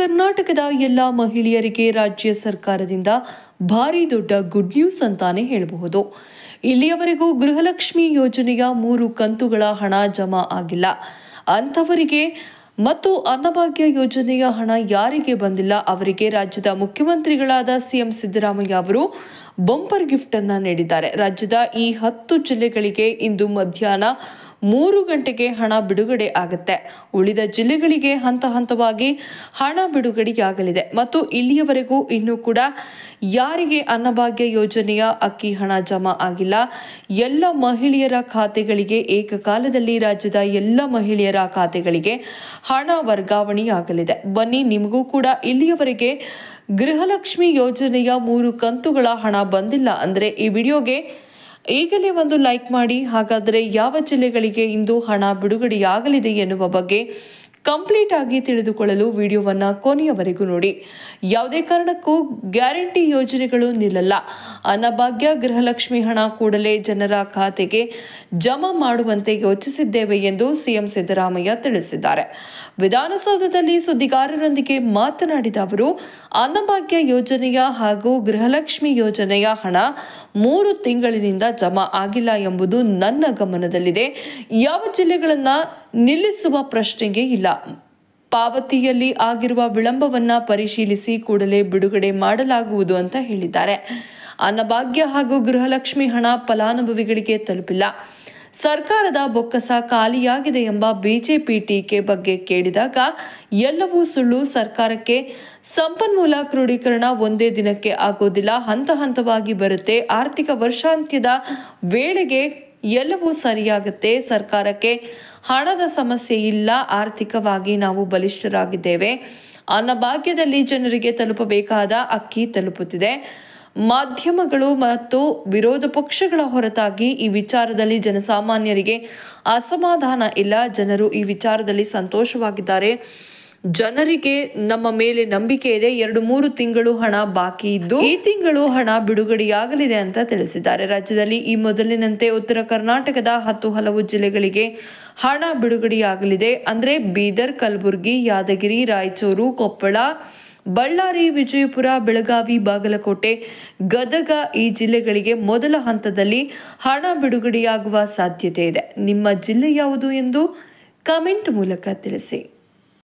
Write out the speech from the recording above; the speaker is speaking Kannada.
ಕರ್ನಾಟಕದ ಎಲ್ಲ ಮಹಿಳೆಯರಿಗೆ ರಾಜ್ಯ ಸರ್ಕಾರದಿಂದ ಭಾರಿ ದೊಡ್ಡ ಗುಡ್ ನ್ಯೂಸ್ ಅಂತಾನೆ ಹೇಳಬಹುದು. ಇಲ್ಲಿಯವರೆಗೂ ಗೃಹಲಕ್ಷ್ಮಿ ಯೋಜನೆಯ 3 ಕಂತುಗಳ ಹಣ ಜಮಾ ಆಗಿಲ್ಲ. ಅಂತವರಿಗೆ ಮತ್ತು ಅನ್ನಭಾಗ್ಯ ಯೋಜನೆಯ ಹಣ ಯಾರಿಗೆ ಬಂದಿಲ್ಲ ಅವರಿಗೆ ರಾಜ್ಯದ ಮುಖ್ಯಮಂತ್ರಿಗಳಾದ ಸಿಎಂ ಸಿದ್ದರಾಮಯ್ಯ ಅವರು ಬಂಪರ್ ಗಿಫ್ಟ್ ಅನ್ನು ನೀಡಿದ್ದಾರೆ. ರಾಜ್ಯದ ಈ 10 ಜಿಲ್ಲೆಗಳಿಗೆ ಇಂದು ಮಧ್ಯಾಹ್ನ 3 ಗಂಟೆಗೆ ಹಣ ಬಿಡುಗಡೆ ಆಗುತ್ತೆ. ಉಳಿದ ಜಿಲ್ಲೆಗಳಿಗೆ ಹಂತ ಹಂತವಾಗಿ ಹಣ ಬಿಡುಗಡೆಯಾಗಲಿದೆ ಮತ್ತು ಇಲ್ಲಿಯವರೆಗೂ ಇನ್ನೂ ಕೂಡ ಯಾರಿಗೆ ಅನ್ನಭಾಗ್ಯ ಯೋಜನೆಯ ಅಕ್ಕಿ ಹಣ ಜಮಾ ಆಗಿಲ್ಲ ಎಲ್ಲ ಮಹಿಳೆಯರ ಖಾತೆಗಳಿಗೆ ಏಕಕಾಲದಲ್ಲಿ ರಾಜ್ಯದ ಎಲ್ಲ ಮಹಿಳೆಯರ ಖಾತೆಗಳಿಗೆ ಹಣ ವರ್ಗಾವಣೆಯಾಗಲಿದೆ. ಬನ್ನಿ, ನಿಮಗೂ ಕೂಡ ಇಲ್ಲಿಯವರೆಗೆ ಗೃಹಲಕ್ಷ್ಮಿ ಯೋಜನೆಯ 3 ಕಂತುಗಳ ಹಣ ಬಂದಿಲ್ಲ ಅಂದ್ರೆ ಈ ವಿಡಿಯೋಗೆ ಈಗಲೇ ಒಂದು ಲೈಕ್ ಮಾಡಿ. ಹಾಗಾದರೆ ಯಾವ ಜಿಲ್ಲೆಗಳಿಗೆ ಇಂದು ಹಣ ಬಿಡುಗಡೆಯಾಗಲಿದೆ ಎನ್ನುವ ಬಗ್ಗೆ ಕಂಪ್ಲೀಟ್ ಆಗಿ ತಿಳಿದುಕೊಳ್ಳಲು ವಿಡಿಯೋವನ್ನ ಕೊನೆಯವರೆಗೂ ನೋಡಿ. ಯಾವುದೇ ಕಾರಣಕ್ಕೂ ಗ್ಯಾರಂಟಿ ಯೋಜನೆಗಳು ನಿಲ್ಲಲ್ಲ. ಅನ್ನಭಾಗ್ಯ ಗೃಹಲಕ್ಷ್ಮಿ ಹಣ ಕೂಡಲೇ ಜನರ ಖಾತೆಗೆ ಜಮಾ ಮಾಡುವಂತೆ ಯೋಚಿಸಿದ್ದೇವೆ ಎಂದು ಸಿಎಂ ಸಿದ್ದರಾಮಯ್ಯ ತಿಳಿಸಿದ್ದಾರೆ. ವಿಧಾನಸೌಧದಲ್ಲಿ ಸುದ್ದಿಗಾರರೊಂದಿಗೆ ಮಾತನಾಡಿದ ಅವರು, ಅನ್ನಭಾಗ್ಯ ಯೋಜನೆಯ ಹಾಗೂ ಗೃಹಲಕ್ಷ್ಮಿ ಯೋಜನೆಯ ಹಣ 3 ತಿಂಗಳಿನಿಂದ ಜಮಾ ಆಗಿಲ್ಲ ಎಂಬುದು ನನ್ನ ಗಮನದಲ್ಲಿದೆ. ಯಾವ ಜಿಲ್ಲೆಗಳನ್ನ ನಿಲ್ಲಿಸುವ ಪ್ರಶ್ನೆಗೆ ಇಲ್ಲ. ಪಾವತಿಯಲ್ಲಿ ಆಗಿರುವ ವಿಳಂಬವನ್ನ ಪರಿಶೀಲಿಸಿ ಕೂಡಲೇ ಬಿಡುಗಡೆ ಮಾಡಲಾಗುವುದು ಅಂತ ಹೇಳಿದ್ದಾರೆ. ಅನ್ನಭಾಗ್ಯ ಹಾಗೂ ಗೃಹಲಕ್ಷ್ಮಿ ಹಣ ಫಲಾನುಭವಿಗಳಿಗೆ ತಲುಪಿಲ್ಲ. ಸರ್ಕಾರದ ಬೊಕ್ಕಸ ಖಾಲಿಯಾಗಿದೆ ಎಂಬ ಬಿಜೆಪಿ ಟೀಕೆ ಬಗ್ಗೆ ಕೇಳಿದಾಗ ಎಲ್ಲವೂ ಸುಳ್ಳು. ಸರ್ಕಾರಕ್ಕೆ ಸಂಪನ್ಮೂಲ ಕ್ರೋಢೀಕರಣ ಒಂದೇ ದಿನಕ್ಕೆ ಆಗೋದಿಲ್ಲ, ಹಂತ ಹಂತವಾಗಿ ಬರುತ್ತೆ. ಆರ್ಥಿಕ ವರ್ಷಾಂತ್ಯದ ವೇಳೆಗೆ ಎಲ್ಲವೂ ಸರಿಯಾಗುತ್ತೆ. ಸರ್ಕಾರಕ್ಕೆ ಹಣದ ಸಮಸ್ಯೆ ಇಲ್ಲ. ಆರ್ಥಿಕವಾಗಿ ನಾವು ಬಲಿಷ್ಠರಾಗಿದ್ದೇವೆ. ಅನ್ನಭಾಗ್ಯದಲ್ಲಿ ಜನರಿಗೆ ತಲುಪಬೇಕಾದ ಅಕ್ಕಿ ತಲುಪುತ್ತಿದೆ. ಮಾಧ್ಯಮಗಳು ಮತ್ತು ವಿರೋಧ ಪಕ್ಷಗಳ ಹೊರತಾಗಿ ಈ ವಿಚಾರದಲ್ಲಿ ಜನಸಾಮಾನ್ಯರಿಗೆ ಅಸಮಾಧಾನ ಇಲ್ಲ. ಜನರು ಈ ವಿಚಾರದಲ್ಲಿ ಸಂತೋಷವಾಗಿದ್ದಾರೆ. ಜನರಿಗೆ ನಮ್ಮ ಮೇಲೆ ನಂಬಿಕೆ ಇದೆ. 2-3 ತಿಂಗಳು ಹಣ ಬಾಕಿ ಇದ್ದು ಈ ತಿಂಗಳು ಹಣ ಬಿಡುಗಡೆಯಾಗಲಿದೆ ಅಂತ ತಿಳಿಸಿದ್ದಾರೆ. ರಾಜ್ಯದಲ್ಲಿ ಈ ಮೊದಲಿನಂತೆ ಉತ್ತರ ಕರ್ನಾಟಕದ 10 ಹಲವು ಜಿಲ್ಲೆಗಳಿಗೆ ಹಣ ಬಿಡುಗಡೆಯಾಗಲಿದೆ. ಅಂದ್ರೆ ಬೀದರ್, ಕಲಬುರಗಿ, ಯಾದಗಿರಿ, ರಾಯಚೂರು, ಕೊಪ್ಪಳ, ಬಳ್ಳಾರಿ, ವಿಜಯಪುರ, ಬೆಳಗಾವಿ, ಬಾಗಲಕೋಟೆ, ಗದಗ ಈ ಜಿಲ್ಲೆಗಳಿಗೆ ಮೊದಲ ಹಂತದಲ್ಲಿ ಹಣ ಬಿಡುಗಡೆಯಾಗುವ ಸಾಧ್ಯತೆ ಇದೆ. ನಿಮ್ಮ ಜಿಲ್ಲೆ ಯಾವುದು ಎಂದು ಕಮೆಂಟ್ ಮೂಲಕ ತಿಳಿಸಿ.